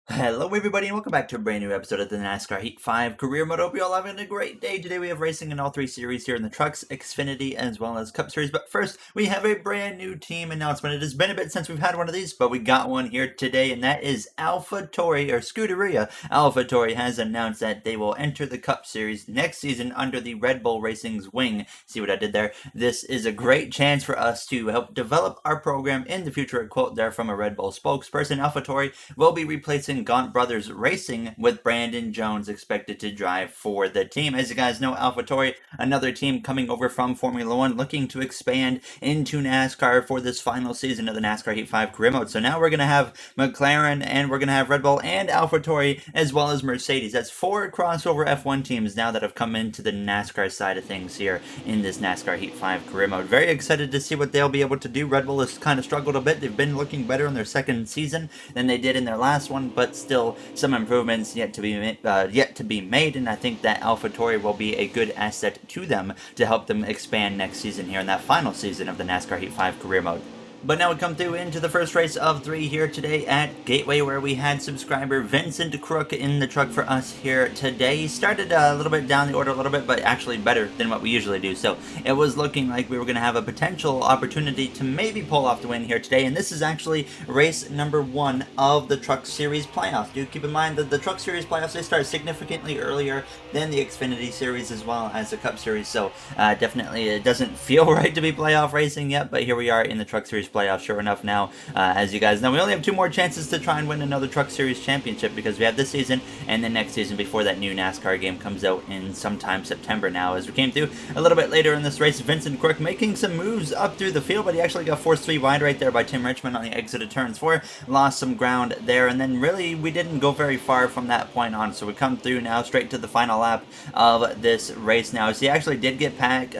Hello everybody and welcome back to a brand new episode of the NASCAR Heat 5 Career Mode. Hope you all having a great day. Today we have racing in all three series here in the Trucks, Xfinity, as well as Cup Series. But first, we have a brand new team announcement. It has been a bit since we've had one of these, but we got one here today, and that is AlphaTauri, or Scuderia AlphaTauri has announced that they will enter the Cup Series next season under the Red Bull Racing's wing. See what I did there? This is a great chance for us to help develop our program in the future. A quote there from a Red Bull spokesperson. AlphaTauri will be replacing Gaunt Brothers Racing, with Brandon Jones expected to drive for the team. As you guys know, AlphaTauri, another team coming over from Formula One, looking to expand into NASCAR for this final season of the NASCAR Heat 5 Career Mode. So now we're going to have McLaren, and we're going to have Red Bull and AlphaTauri, as well as Mercedes. That's four crossover F1 teams now that have come into the NASCAR side of things here in this NASCAR Heat 5 Career Mode. Very excited to see what they'll be able to do. Red Bull has kind of struggled a bit. They've been looking better in their second season than they did in their last one, but still some improvements yet to be made, and I think that AlphaTauri will be a good asset to them to help them expand next season here in that final season of the NASCAR Heat 5 Career Mode. But now we come through into the first race of three here today at Gateway, where we had subscriber Vincent Crook in the truck for us here today. He started a little bit down the order a little bit, but actually better than what we usually do. So it was looking like we were going to have a potential opportunity to maybe pull off the win here today. And this is actually race number 1 of the Truck Series playoffs. Do keep in mind that the Truck Series playoffs, they start significantly earlier than the Xfinity Series as well as the Cup Series. So definitely it doesn't feel right to be playoff racing yet, but here we are in the Truck Series playoffs. Sure enough now, as you guys know, we only have 2 more chances to try and win another Truck Series championship, because we have this season and the next season before that new NASCAR game comes out in sometime September now. As we came through a little bit later in this race, Vincent Quirk making some moves up through the field, but he actually got forced 3 wide right there by Tim Richmond on the exit of turns 4, lost some ground there, and then really we didn't go very far from that point on. So we come through now straight to the final lap of this race now. So he actually did get back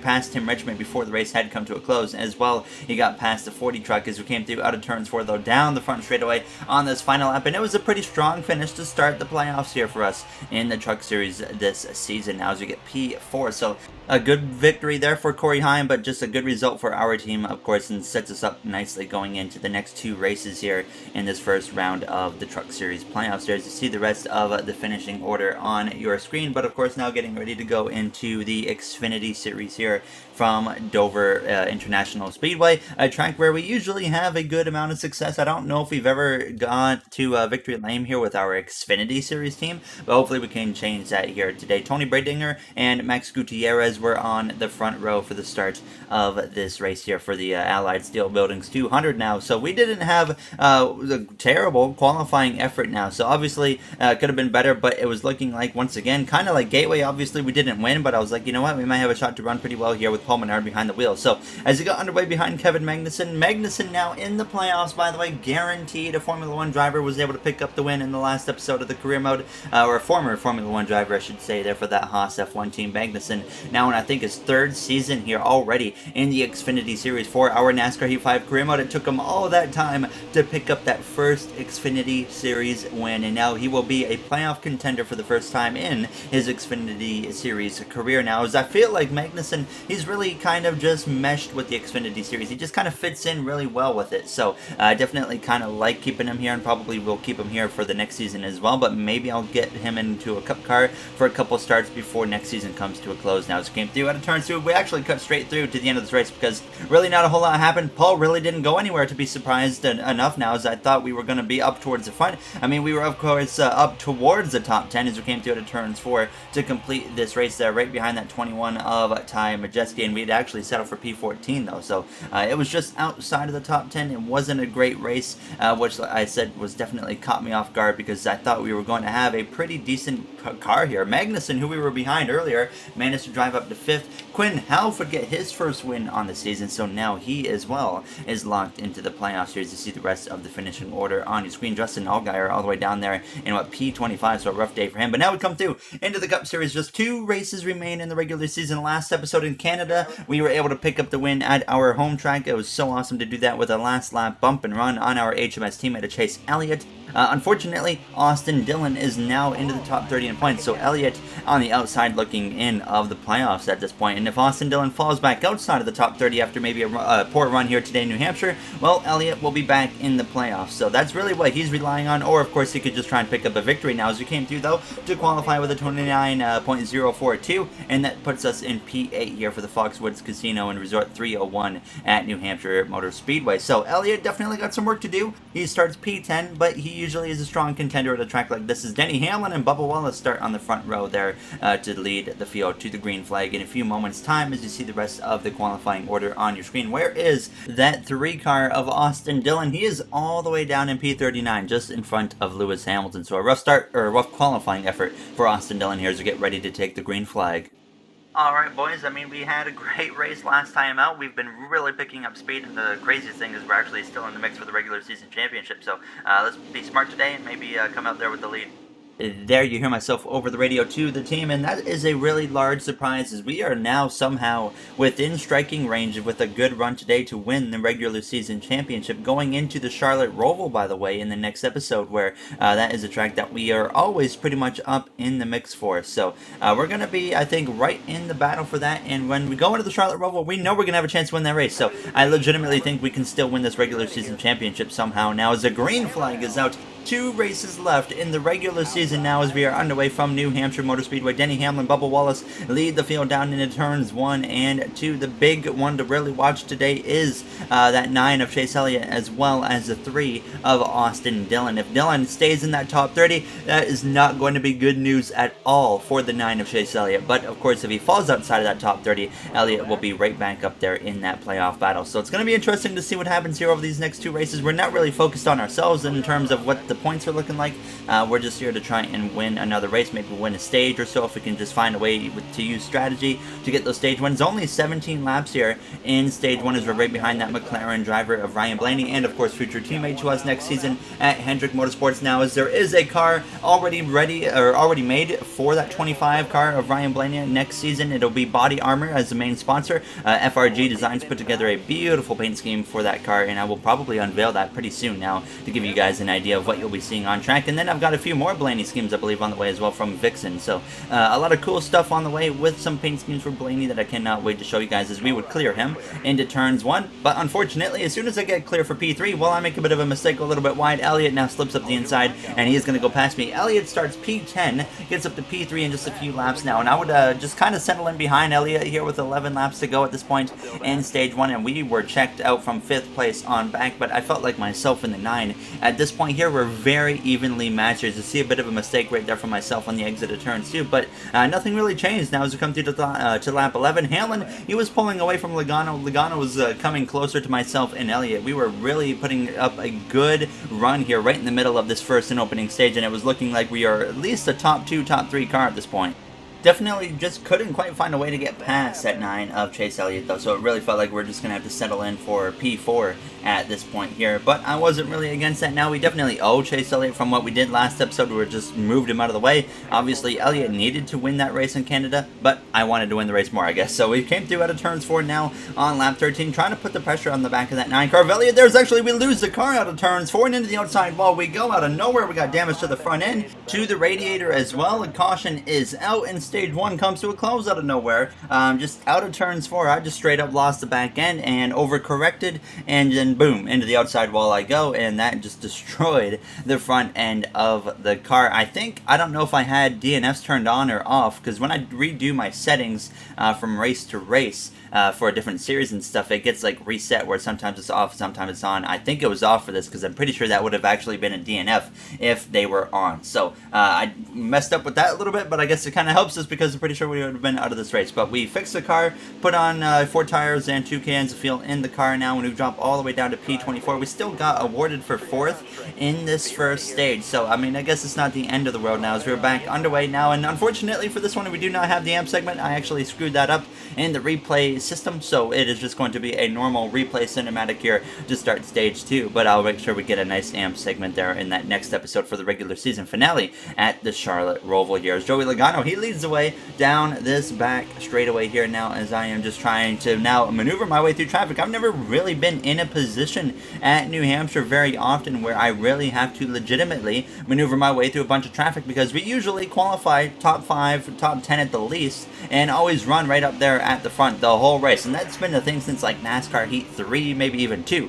past Tim Richmond before the race had come to a close. As well, he got past the 40 truck as we came through out of turns 4, though, down the front straightaway on this final lap, and it was a pretty strong finish to start the playoffs here for us in the Truck Series this season now as we get P4. So a good victory there for Corey Heim, but just a good result for our team, of course, and sets us up nicely going into the next 2 races here in this first round of the Truck Series playoffs. There's to see the rest of the finishing order on your screen, but of course now getting ready to go into the Xfinity Series here from Dover International Speedway, a track where we usually have a good amount of success. I don't know if we've ever got to victory lane here with our Xfinity Series team, but hopefully we can change that here today. Tony Bradinger and Max Gutierrez were on the front row for the start of this race here for the Allied Steel Buildings 200 now. So we didn't have a terrible qualifying effort now. So obviously could have been better, but it was looking like, once again, kind of like Gateway. Obviously we didn't win, but I was like, you know what, we might have a shot to run pretty well here with Paul Menard behind the wheel. So as he got underway behind Kevin Magnussen now in the playoffs, by the way, guaranteed. A Formula One driver was able to pick up the win in the last episode of the career mode, or a former Formula One driver, I should say, there for that Haas F1 team. Magnussen now in, I think, his 3rd season here already in the Xfinity Series for our NASCAR Heat 5 career mode. It took him all that time to pick up that first Xfinity Series win, and now he will be a playoff contender for the first time in his Xfinity Series career now. As I feel like Magnussen, he's really kind of just meshed with the Xfinity Series. He just kind of fits in really well with it. So I definitely kind of like keeping him here, and probably will keep him here for the next season as well. But maybe I'll get him into a Cup car for a couple starts before next season comes to a close. Now as we came through out of turn 2, we actually cut straight through to the end of this race because really not a whole lot happened. Paul really didn't go anywhere to be surprised enough now, as I thought we were going to be up towards the front. I mean, we were of course up towards the top 10 as we came through out of turns 4 to complete this race there, right behind that 21 of Ty Majeski, and we'd actually settled for P14 though. So it was just outside of the top 10. It wasn't a great race, which I said was definitely caught me off guard because I thought we were going to have a pretty decent car here. Magnussen, who we were behind earlier, managed to drive up to 5th. Quinn Halford get his first win on the season, so now he as well is locked into the playoffs. Here's to see the rest of the finishing order on your screen. Justin Allgaier all the way down there in P25, so a rough day for him. But now we come through into the Cup Series. Just 2 races remain in the regular season. Last episode in Canada, we were able to pick up the win at our home track. It was so awesome to do that with a last lap bump and run on our HMS teammate Chase Elliott. Unfortunately, Austin Dillon is now into the top 30 in points, so Elliott on the outside looking in of the playoffs at this point. And if Austin Dillon falls back outside of the top 30 after maybe a poor run here today in New Hampshire, well, Elliott will be back in the playoffs. So that's really what he's relying on, or of course he could just try and pick up a victory now, as we came through though to qualify with a 29.042, and that puts us in P8 here for the Foxwoods Casino and Resort 301 at New Hampshire Motor Speedway. So Elliott definitely got some work to do. He starts P10, but he usually is a strong contender at a track like this, as Denny Hamlin and Bubba Wallace start on the front row there to lead the field to the green flag in a few moments time, as you see the rest of the qualifying order on your screen. Where is that 3 car of Austin Dillon? He is all the way down in P39, just in front of Lewis Hamilton. So a rough start, or a rough qualifying effort for Austin Dillon here as we get ready to take the green flag. Alright boys, I mean, we had a great race last time out. We've been really picking up speed, and the craziest thing is we're actually still in the mix for the regular season championship. So let's be smart today and maybe come out there with the lead. There you hear myself over the radio to the team, and that is a really large surprise, as we are now somehow within striking range with a good run today to win the regular season championship, going into the Charlotte Roval, by the way, in the next episode, where that is a track that we are always pretty much up in the mix for. So we're going to be, I think, right in the battle for that, and when we go into the Charlotte Roval, we know we're going to have a chance to win that race. So I legitimately think we can still win this regular season championship somehow now, as the green flag is out. 2 races left in the regular season now as we are underway from New Hampshire Motor Speedway. Denny Hamlin, Bubba Wallace lead the field down into turns 1 and 2. The big one to really watch today is that 9 of Chase Elliott, as well as the 3 of Austin Dillon. If Dillon stays in that top 30, that is not going to be good news at all for the 9 of Chase Elliott. But of course, if he falls outside of that top 30, Elliott will be right back up there in that playoff battle. So it's going to be interesting to see what happens here over these next 2 races. We're not really focused on ourselves in terms of what the points are looking like. We're just here to try and win another race, maybe win a stage or so if we can just find a way to use strategy to get those stage wins. Only 17 laps here in stage 1 as we're right behind that McLaren driver of Ryan Blaney, and of course future teammate to us next season at Hendrick Motorsports now, as there is a car already ready, or already made for that 25 car of Ryan Blaney next season. It'll be Body Armor as the main sponsor. FRG Designs put together a beautiful paint scheme for that car, and I will probably unveil that pretty soon now to give you guys an idea of what you'll be seeing on track. And then I've got a few more Blaney schemes, I believe, on the way as well from Vixen. So a lot of cool stuff on the way with some paint schemes for Blaney that I cannot wait to show you guys as we would clear him into turns 1. But unfortunately, as soon as I get clear for P3, well, I make a bit of a mistake, a little bit wide. Elliott now slips up the inside, and he is going to go past me. Elliott starts P10, gets up to P3 in just a few laps now, and I would just kind of settle in behind Elliott here with 11 laps to go at this point in stage 1, and we were checked out from 5th place on back, but I felt like myself in the 9. At this point here, we're very evenly matched. You see a bit of a mistake right there for myself on the exit of turns 2, but nothing really changed now as we come through to lap 11. Hamlin, he was pulling away from Logano. Logano was coming closer to myself and Elliott. We were really putting up a good run here right in the middle of this first and opening stage, and it was looking like we are at least a top 2, top 3 car at this point. Definitely just couldn't quite find a way to get past that 9 of Chase Elliott, though, so it really felt like we're just going to have to settle in for P4 at this point here. But I wasn't really against that now. We definitely owe Chase Elliott from what we did last episode, where we just moved him out of the way. Obviously, Elliott needed to win that race in Canada, but I wanted to win the race more, I guess. So we came through out of turns 4 now on lap 13, trying to put the pressure on the back of that 9 car of Elliott. There's actually, we lose the car out of turns 4 and into the outside wall. We go out of nowhere. We got damage to the front end, to the radiator as well. And caution is out, and stage 1 comes to a close out of nowhere. Just out of turns 4, I just straight up lost the back end and overcorrected, and then boom, into the outside wall I go, and that just destroyed the front end of the car. I don't know if I had DNFs turned on or off, because when I redo my settings from race to race for a different series and stuff, it gets like reset where sometimes it's off, sometimes it's on. I think it was off for this, because I'm pretty sure that would have actually been a DNF if they were on. So I messed up with that a little bit, but I guess it kind of helps us because I'm pretty sure we would have been out of this race. But we fixed the car, put on 4 tires and 2 cans of fuel in the car now, and we've dropped all the way down to P24. We still got awarded for 4th in this first stage, so I mean, I guess it's not the end of the road now as we're back underway now. And unfortunately for this one, we do not have the amp segment. I actually screwed that up in the replay system, so it is just going to be a normal replay cinematic here to start stage 2, but I'll make sure we get a nice amp segment there in that next episode for the regular season finale at the Charlotte Roval here. As Joey Logano, he leads the way down this back straightaway here now, as I am just trying to now maneuver my way through traffic. I've never really been in a position at New Hampshire very often where I really have to legitimately maneuver my way through a bunch of traffic, because we usually qualify top 5, top 10 at the least, and always run right up there at the front the whole race, and that's been the thing since like NASCAR Heat 3, maybe even 2.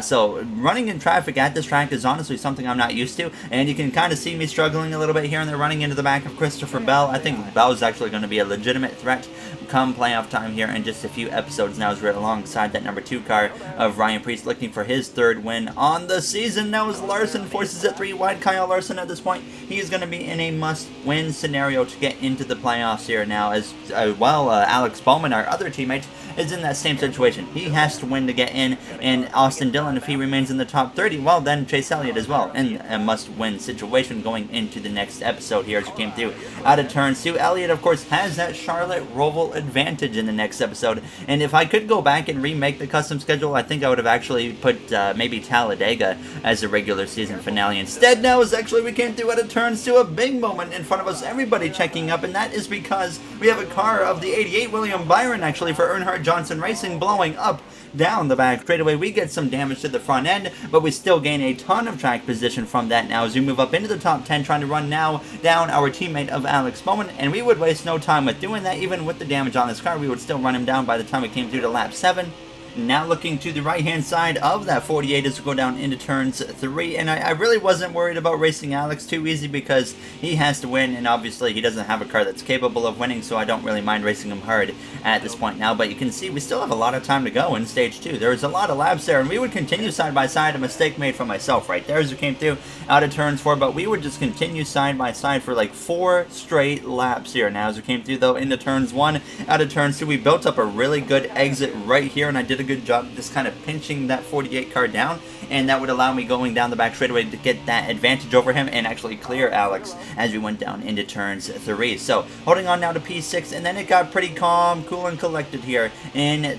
So running in traffic at this track is honestly something I'm not used to, and you can kind of see me struggling a little bit here, and they're running into the back of Christopher Bell. I think Bell is actually going to be a legitimate threat come playoff time here in just a few episodes now, as we're alongside that number 2 car of Ryan Preece looking for his 3rd win on the season. Now as Larson forces it 3 wide, Kyle Larson at this point, he's going to be in a must-win scenario to get into the playoffs here now, as well Alex Bowman, our other teammate, is in that same situation. He has to win to get in, and Austin Dillon, if he remains in the top 30, well then Chase Elliott as well, in a must-win situation going into the next episode here as we came through out of turn 2. Elliott, of course, has that Charlotte Roval advantage in the next episode, and if I could go back and remake the custom schedule, I think I would have actually put maybe Talladega as a regular season finale. Instead, now is actually we came through out of turns to a big moment in front of us, everybody checking up, and that is because we have a car of the 88 William Byron actually for Earnhardt Johnson Racing blowing up down the back straightaway. We get some damage to the front end, but we still gain a ton of track position from that now as we move up into the top 10, trying to run now down our teammate of Alex Bowman, and we would waste no time with doing that. Even with the damage on this car, we would still run him down by the time we came through to lap 7. Now looking to the right-hand side of that 48 as we go down into turns 3, and I really wasn't worried about racing Alex too easy because he has to win, and obviously he doesn't have a car that's capable of winning, so I don't really mind racing him hard at this point now. But you can see we still have a lot of time to go in stage 2. There's a lot of laps there, and we would continue side by side. A mistake made from myself right there as we came through out of turns 4, but we would just continue side by side for like 4 straight laps here. Now as we came through though into turns 1, out of turns 2, we built up a really good exit right here, and I did a good job just kind of pinching that 48 car down, and that would allow me going down the back straightaway to get that advantage over him and actually clear Alex as we went down into turns 3. So holding on now to P6, and then it got pretty calm, cool, and collected here in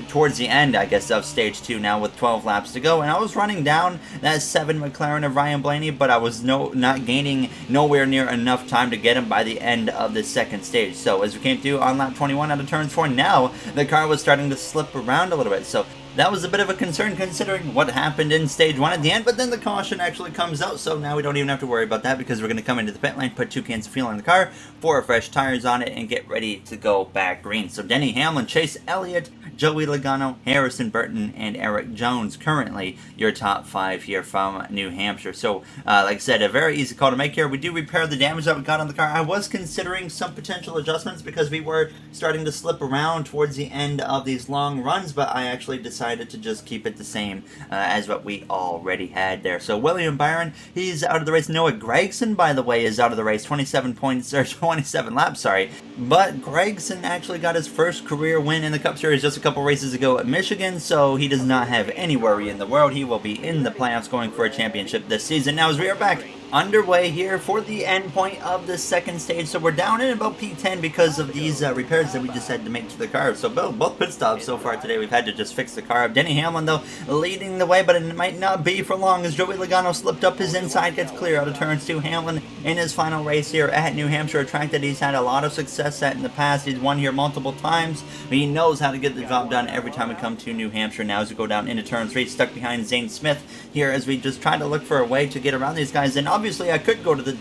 towards the end, I guess, of stage 2 now with 12 laps to go, and I was running down that 7 McLaren of Ryan Blaney, but I was not gaining nowhere near enough time to get him by the end of the second stage. So as we came through on lap 21 out of turns 4, now the car was starting to slip around a little bit. So that was a bit of a concern considering what happened in stage 1 at the end, but then the caution actually comes out, so now we don't even have to worry about that because we're going to come into the pit lane, put 2 cans of fuel in the car, 4 fresh tires on it, and get ready to go back green. So Denny Hamlin, Chase Elliott, Joey Logano, Harrison Burton, and Eric Jones currently your top 5 here from New Hampshire. So like I said, a very easy call to make here. We do repair the damage that we got on the car. I was considering some potential adjustments because we were starting to slip around towards the end of these long runs, but I actually decided to just keep it the same as what we already had there. So William Byron, he's out of the race. Noah Gragson, by the way, is out of the race. 27 laps, sorry. But Gragson actually got his first career win in the Cup Series just a couple races ago at Michigan, so he does not have any worry in the world. He will be in the playoffs going for a championship this season. Now as we are back underway here for the end point of the second stage, so we're down in about P10 because of these repairs that we just had to make to the car. So both pit stops so far today we've had to just fix the car up. Denny Hamlin though leading the way, but it might not be for long as Joey Logano slipped up his inside, gets clear out of turns 2. Hamlin in his final race here at New Hampshire, a track that he's had a lot of success at in the past. He's won here multiple times. He knows how to get the job done every time we come to New Hampshire. Now as we go down into turn 3, stuck behind Zane Smith here as we just try to look for a way to get around these guys. And obviously I could go to the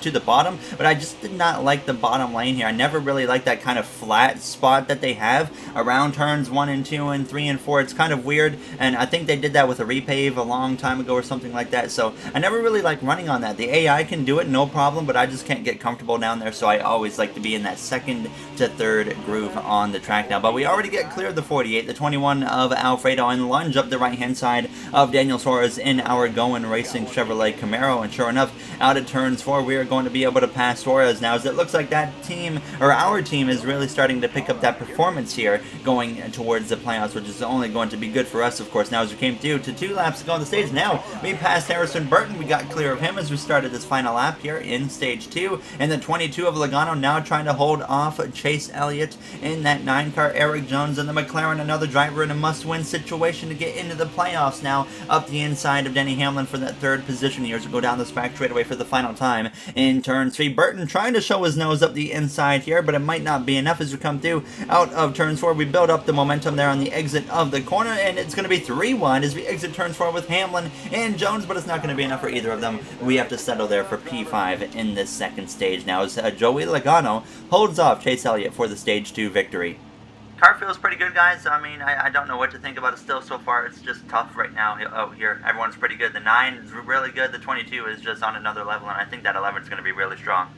to the bottom, but I just did not like the bottom lane here. I never really liked that kind of flat spot that they have around turns 1 and 2 and 3 and 4. It's kind of weird, and I think they did that with a repave a long time ago or something like that, so I never really like running on that. The AI can do it, no problem, but I just can't get comfortable down there, so I always like to be in that second to third groove on the track now. But we already get clear of the 48, the 21 of Alfredo, and lunge up the right-hand side of Daniel Suarez in our Going Racing Chevrolet Camaro, and sure enough, out of turns 4, we are going to be able to pass Suarez now, as it looks like that team, or our team, is really starting to pick up that performance here going towards the playoffs, which is only going to be good for us, of course. Now, as we came through to 2 laps to go on the stage, now we passed Harrison Burton. We got clear of him as we started this final lap here in stage 2, and the 22 of Logano now trying to hold off Chase Elliott in that 9 car. Eric Jones and the McLaren, another driver in a must-win situation to get into the playoffs now, up the inside of Denny Hamlin for that 3rd position here as we go down this back straightaway for the final time in turn 3. Burton trying to show his nose up the inside here, but it might not be enough as we come through out of turns 4. We build up the momentum there on the exit of the corner, and it's going to be 3-1 as we exit turns 4 with Hamlin and Jones, but it's not going to be enough for either of them. We have to settle there for P5 in this 2nd stage now as Joey Logano holds off Chase Elliott for the stage 2 victory. Car feels pretty good, guys. I mean, I don't know what to think about it still so far. It's just tough right now out here. Everyone's pretty good. The 9 is really good. The 22 is just on another level, and I think that 11 is going to be really strong.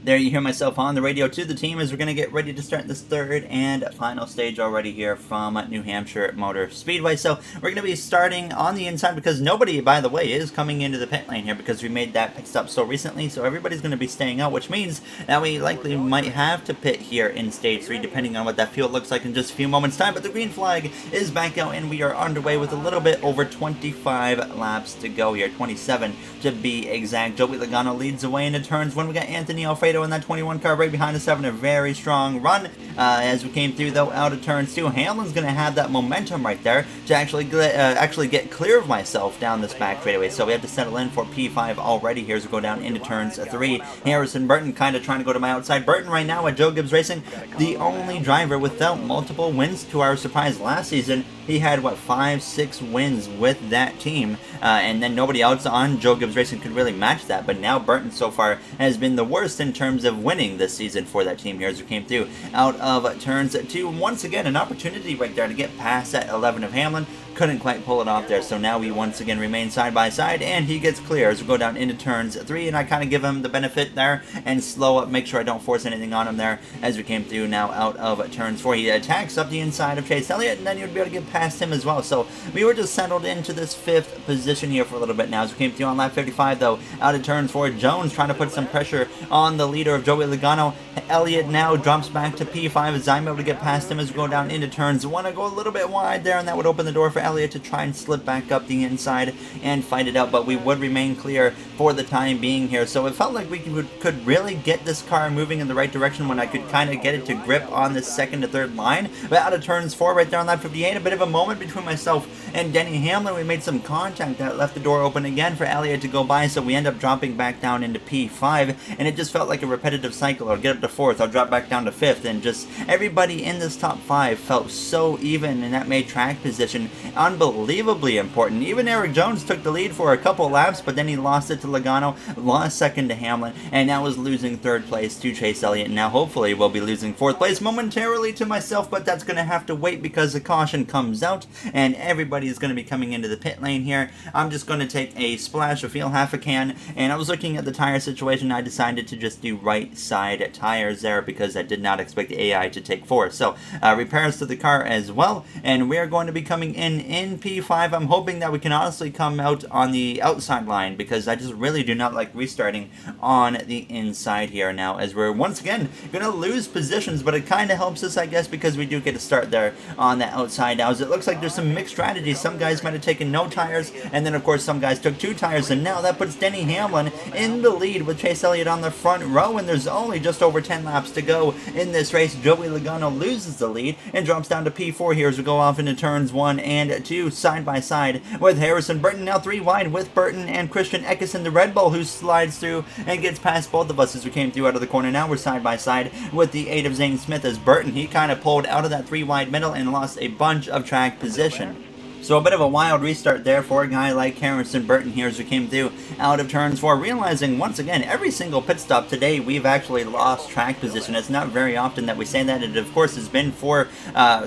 There you hear myself on the radio to the team as we're going to get ready to start this 3rd and final stage already here from New Hampshire Motor Speedway. So we're going to be starting on the inside because nobody, by the way, is coming into the pit lane here because we made that pit stop so recently. So everybody's going to be staying out, which means that we likely might have to pit here in stage 3 depending on what that field looks like in just a few moments time. But the green flag is back out and we are underway with a little bit over 25 laps to go here, 27 to be exact. Joey Logano leads the way into turns 1. We got Anthony Alfredo in that 21 car right behind us having a very strong run as we came through though out of turns 2. Hamlin's going to have that momentum right there to actually get clear of myself down this back straightaway, so we have to settle in for P5 already here as we go down into turns 3. Harrison Burton kind of trying to go to my outside. Burton right now at Joe Gibbs Racing, the only driver without multiple wins to our surprise last season. He had, what, 5-6 wins with that team, and then nobody else on Joe Gibbs Racing could really match that, but now Burton so far has been the worst in terms of winning this season for that team here as we came through out of turns 2. Once again, an opportunity right there to get past that 11 of Hamlin. Couldn't quite pull it off there, so now we once again remain side by side, and he gets clear as we go down into turns 3, and I kind of give him the benefit there and slow up, make sure I don't force anything on him there as we came through now out of turns 4. He attacks up the inside of Chase Elliott, and then you'd be able to get past him as well, so we were just settled into this 5th position here for a little bit now as we came through on lap 35 though out of turns 4. Jones trying to put some pressure on the leader of Joey Logano. Elliott now drops back to P5 as I'm able to get past him as we go down into turns 1. I go a little bit wide there, and that would open the door for Elliott to try and slip back up the inside and fight it out, but we would remain clear for the time being here. So it felt like we could really get this car moving in the right direction when I could kind of get it to grip on the 2nd to 3rd line. But out of turns 4 right there on lap 58, a bit of a moment between myself and Denny Hamlin. We made some contact that left the door open again for Elliott to go by, so we end up dropping back down into P5, and it just felt like a repetitive cycle. I'll get up to 4th, I'll drop back down to 5th, and just everybody in this top 5 felt so even, and that made track position unbelievably important. Even Eric Jones took the lead for a couple laps, but then he lost it to Logano, lost 2nd to Hamlin, and now is losing 3rd place to Chase Elliott. Now hopefully we'll be losing 4th place momentarily to myself, but that's going to have to wait because the caution comes out and everybody is going to be coming into the pit lane here. I'm just going to take a splash of fuel, half a can, and I was looking at the tire situation. I decided to just do right side tires there because I did not expect the AI to take 4. So repairs to the car as well, and we are going to be coming in P5. I'm hoping that we can honestly come out on the outside line because I just really do not like restarting on the inside here now, as we're once again going to lose positions, but it kind of helps us, I guess, because we do get to start there on the outside now, as it looks like there's some mixed strategies. Some guys might have taken no tires, and then of course some guys took 2 tires, and now that puts Denny Hamlin in the lead with Chase Elliott on the front row, and there's only just over 10 laps to go in this race. Joey Logano loses the lead and drops down to P4 here as we go off into turns 1 and 2 side by side with Harrison Burton, now 3 wide with Burton and Christian Eckes, the Red Bull, who slides through and gets past both of us as we came through out of the corner. Now we're side by side with the 8 of Zane Smith, as Burton, he kind of pulled out of that 3 wide middle and lost a bunch of track position. So a bit of a wild restart there for a guy like Harrison Burton here as we came through out of turns 4, realizing once again every single pit stop today we've actually lost track position. It's not very often that we say that. It of course has been for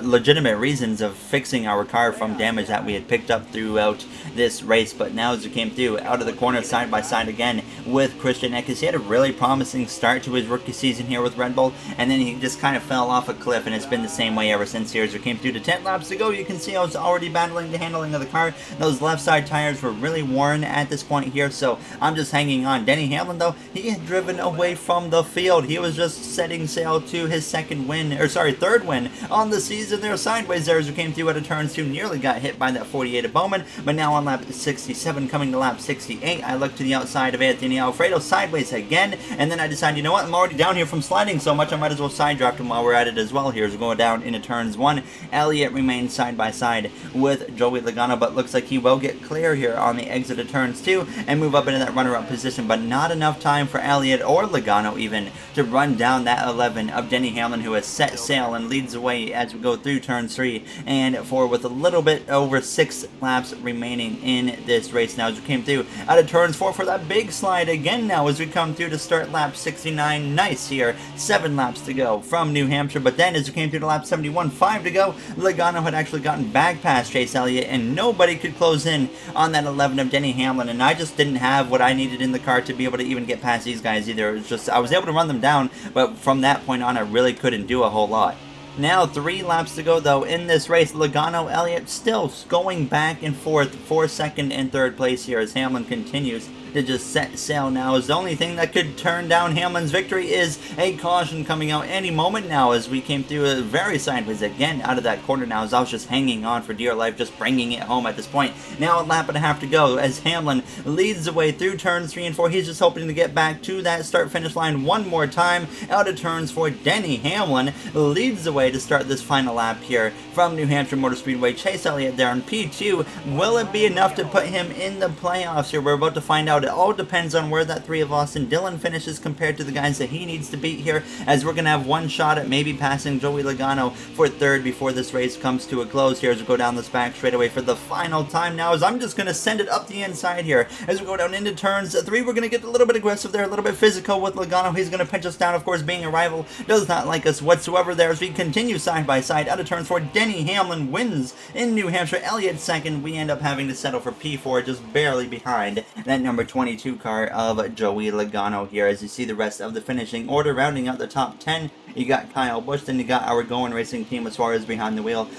legitimate reasons of fixing our car from damage that we had picked up throughout this race. But now as we came through out of the corner side by side again with Christian Eckes, he had a really promising start to his rookie season here with Red Bull, and then he just kind of fell off a cliff, and it's been the same way ever since here as we came through to 10 laps to go. You can see I was already battling the handling of the car. Those left side tires were really worn at this point here, so I'm just hanging on. Denny Hamlin, though, he had driven away from the field. He was just setting sail to his third win on the season there. Sideways there as we came through out of turns 2, nearly got hit by that 48 of Bowman, but now on lap 67, coming to lap 68, I look to the outside of Anthony Alfredo, sideways again, and then I decide, you know what, I'm already down here from sliding so much, I might as well side draft him while we're at it as well here as we're going down into turns 1. Elliott remains side by side with Joey Logano, but looks like he will get clear here on the exit of turns 2 and move up into that runner-up position, but not enough time for Elliott or Logano even to run down that 11 of Denny Hamlin, who has set sail and leads away as we go through turns 3 and 4 with a little bit over 6 laps remaining in this race now as we came through out of turns 4 for that big slide again now as we come through to start lap 69. Nice here, 7 laps to go from New Hampshire, but then as we came through to lap 71, 5 to go, Logano had actually gotten back past Chase Elliott and nobody could close in on that 11 of Denny Hamlin, and I just didn't have what I needed in the car to be able to even get past these guys either. It was just, I was able to run them down, but from that point on I really couldn't do a whole lot. Now 3 laps to go though in this race. Logano, Elliott still going back and forth for second and third place here as Hamlin continues to just set sail now. As the only thing that could turn down Hamlin's victory is a caution coming out any moment now as we came through a very sideways again out of that corner now as I was just hanging on for dear life, just bringing it home at this point. Now a lap and a half to go as Hamlin leads the way through turns 3 and 4. He's just hoping to get back to that start finish line one more time. Out of turns 4, Denny Hamlin leads the way to start this final lap here from New Hampshire Motor Speedway. Chase Elliott there on P2. Will it be enough to put him in the playoffs here? We're about to find out. It all depends on where that 3 of Austin Dillon finishes compared to the guys that he needs to beat here, as we're going to have one shot at maybe passing Joey Logano for third before this race comes to a close here as we go down this back straightaway for the final time now, as I'm just going to send it up the inside here as we go down into turns 3. We're going to get a little bit aggressive there, a little bit physical with Logano. He's going to pinch us down, of course, being a rival does not like us whatsoever there as we continue side by side out of turns 4. Denny Hamlin wins in New Hampshire. Elliott second. We end up having to settle for P4, just barely behind that number 22 car of Joey Logano here. As you see the rest of the finishing order rounding out the top 10, you got Kyle Busch, then you got our Going Racing team as far as behind the wheel,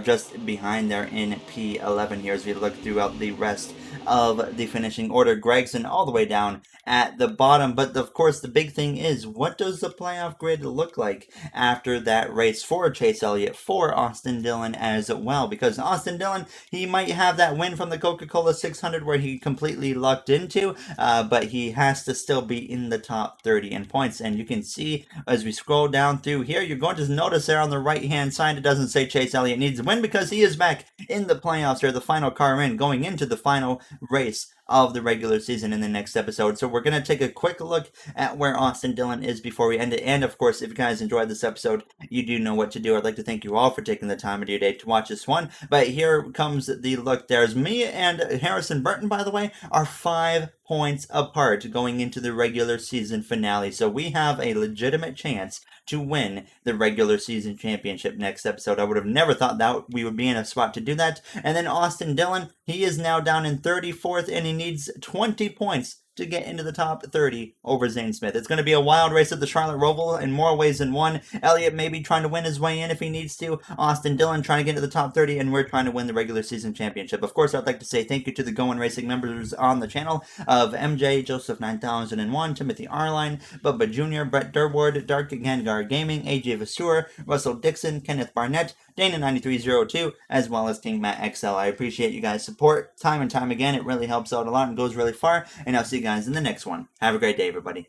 just behind there in P11 here as we look throughout the rest of the finishing order. Gregson all the way down at the bottom, but of course the big thing is, what does the playoff grid look like after that race for Chase Elliott, for Austin Dillon as well? Because Austin Dillon, he might have that win from the Coca-Cola 600 where he completely lucked into, but he has to still be in the top 30 in points. And you can see as we scroll down through here, you're going to notice there on the right hand side it doesn't say Chase Elliott needs a win, because he is back in the playoffs here, the final car in, going into the final race of the regular season in the next episode. So we're going to take a quick look at where Austin Dillon is before we end it. And of course, if you guys enjoyed this episode, you do know what to do. I'd like to thank you all for taking the time of your day to watch this one. But here comes the look. There's me and Harrison Burton, by the way, are 5 points apart going into the regular season finale. So we have a legitimate chance to win the regular season championship next episode. I would have never thought that we would be in a spot to do that. And then Austin Dillon, he is now down in 34th, and he needs 20 points to get into the top 30 over Zane Smith. It's going to be a wild race at the Charlotte Roval in more ways than one. Elliott maybe trying to win his way in if he needs to. Austin Dillon trying to get into the top 30, and we're trying to win the regular season championship. Of course, I'd like to say thank you to the Going Racing members on the channel of MJ, Joseph 9001, Timothy Arline, Bubba Jr., Brett Durward, Dark Gengar Gaming, AJ Vasseur, Russell Dixon, Kenneth Barnett, Dana9302, as well as King Matt XL. I appreciate you guys' support time and time again. It really helps out a lot and goes really far. And I'll see you guys in the next one. Have a great day, everybody.